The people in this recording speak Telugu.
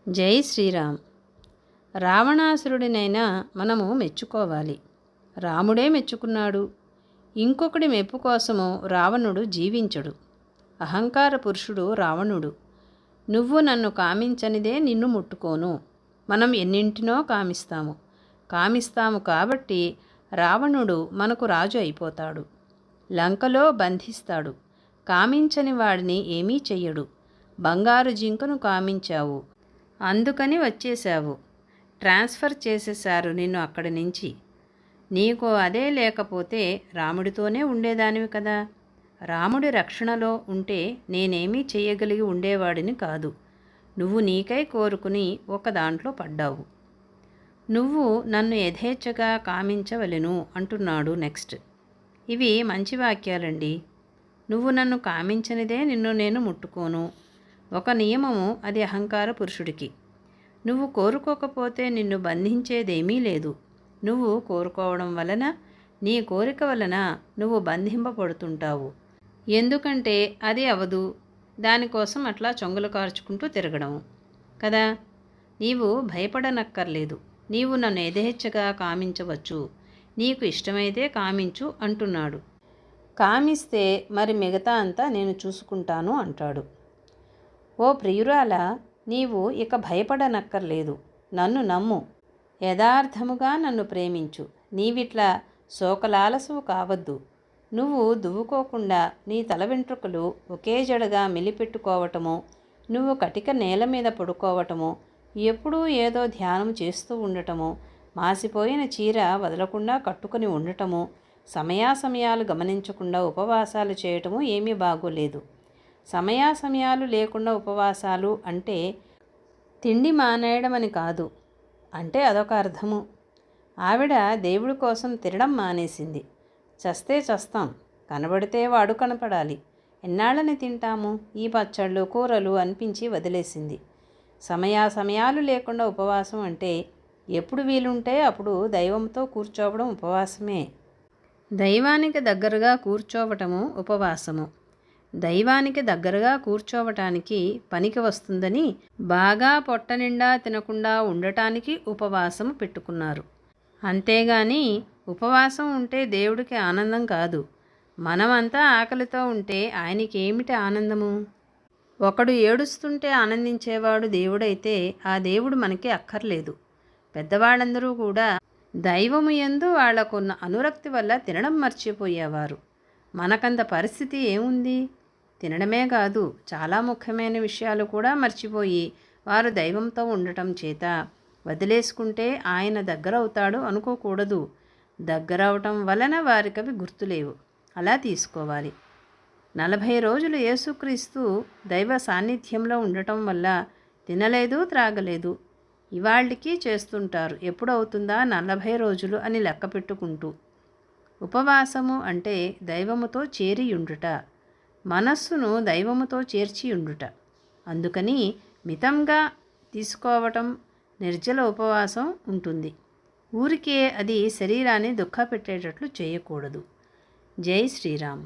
జై శ్రీరామ్. రావణాసురుడినైనా మనము మెచ్చుకోవాలి. రాముడే మెచ్చుకున్నాడు. ఇంకొకటి మెప్పు కోసము రావణుడు జీవించడు. అహంకార పురుషుడు రావణుడు. నువ్వు నన్ను కామించనిదే నిన్ను ముట్టుకోను. మనం ఎన్నింటినో కామిస్తాము కాబట్టి రావణుడు మనకు రాజు అయిపోతాడు. లంకలో బంధిస్తాడు. కామించని వాడిని ఏమీ చెయ్యడు. బంగారు జింకను కామించావు, అందుకని వచ్చేశావు. ట్రాన్స్ఫర్ చేసేశారు నిన్ను అక్కడి నుంచి. నీకు అదే లేకపోతే రాముడితోనే ఉండేదానివి కదా. రాముడి రక్షణలో ఉంటే నేనేమీ చెయ్యగలిగి ఉండేవాడిని కాదు. నువ్వు నీకై కోరుకుని ఒక దాంట్లో పడ్డావు. నువ్వు నన్ను యథేచ్ఛగా కామించవలెను అంటున్నాడు నెక్స్ట్. ఇవి మంచి వాక్యాలండి. నువ్వు నన్ను కామించనిదే నిన్ను నేను ముట్టుకోను. ఒక నియమము, అది అహంకార పురుషుడికి. నువ్వు కోరుకోకపోతే నిన్ను బంధించేదేమీ లేదు. నువ్వు కోరుకోవడం వలన, నీ కోరిక వలన నువ్వు బంధింపబడుతుంటావు. ఎందుకంటే అది అవదు. దానికోసం అట్లా చొంగలు కార్చుకుంటూ తిరగడం కదా. నీవు భయపడనక్కర్లేదు. నీవు నన్ను యథేచ్ఛగా కామించవచ్చు. నీకు ఇష్టమైతే కామించు అంటున్నాడు. కామిస్తే మరి మిగతా అంతా నేను చూసుకుంటాను అంటాడు. ఓ ప్రియురాల, నీవు ఇక భయపడనక్కర్లేదు. నన్ను నమ్ము. యథార్థముగా నన్ను ప్రేమించు. నీవిట్లా శోకలాలసువు కావద్దు. నువ్వు దువ్వుకోకుండా నీ తల వెంట్రుకలు ఒకే జడగా మెలిపెట్టుకోవటము, నువ్వు కటిక నేల మీద పడుకోవటము, ఎప్పుడూ ఏదో ధ్యానం చేస్తూ ఉండటము, మాసిపోయిన చీర వదలకుండా కట్టుకుని ఉండటము, సమయాసమయాలు గమనించకుండా ఉపవాసాలు చేయటము ఏమీ బాగోలేదు. సమయాసమయాలు లేకుండా ఉపవాసాలు అంటే తిండి మానేయడం అని కాదు. అంటే అదొక అర్థము. ఆవిడ దేవుడి కోసం తినడం మానేసింది. చస్తే చస్తాం, కనబడితే వాడు కనపడాలి. ఎన్నాళ్ళని తింటాము ఈ పచ్చళ్ళు కూరలు అనిపించి వదిలేసింది. సమయాలు లేకుండా ఉపవాసం అంటే ఎప్పుడు వీలుంటే అప్పుడు దైవంతో కూర్చోవడం ఉపవాసమే. దైవానికి దగ్గరగా కూర్చోవటము ఉపవాసము. దైవానికి దగ్గరగా కూర్చోవటానికి పనికి వస్తుందని బాగా పొట్ట నిండా తినకుండా ఉండటానికి ఉపవాసం పెట్టుకున్నారు. అంతేగాని ఉపవాసం ఉంటే దేవుడికి ఆనందం కాదు. మనమంతా ఆకలితో ఉంటే ఆయనకి ఏమిటి ఆనందము? ఒకడు ఏడుస్తుంటే ఆనందించేవాడు దేవుడైతే ఆ దేవుడు మనకి అక్కర్లేదు. పెద్దవాళ్ళందరూ కూడా దైవము యందు వాళ్లకున్న అనురక్తి వల్ల తినడం మర్చిపోయేవారు. మనకంత పరిస్థితి ఏముంది? తినడమే కాదు, చాలా ముఖ్యమైన విషయాలు కూడా మర్చిపోయి వారు దైవంతో ఉండటం చేత వదిలేసుకుంటే ఆయన దగ్గర అవుతాడు అనుకోకూడదు. దగ్గరవటం వలన వారికవి గుర్తులేవు. అలా తీసుకోవాలి. 40 రోజులు యేసుక్రీస్తు దైవ సాన్నిధ్యంలో ఉండటం వల్ల తినలేదు, త్రాగలేదు. ఇవాళ్ళకి చేస్తుంటారు. ఎప్పుడవుతుందా 40 రోజులు అని లెక్క పెట్టుకుంటూ. ఉపవాసము అంటే దైవముతో చేరియుండుట, మనస్సును దైవముతో చేర్చియుండుట. అందుకని మితంగా తీసుకోవటం నిర్జల ఉపవాసం ఉంటుంది. ఊరికే అది శరీరాన్ని దుఃఖపెట్టేటట్లు చేయకూడదు. జై శ్రీరామ్.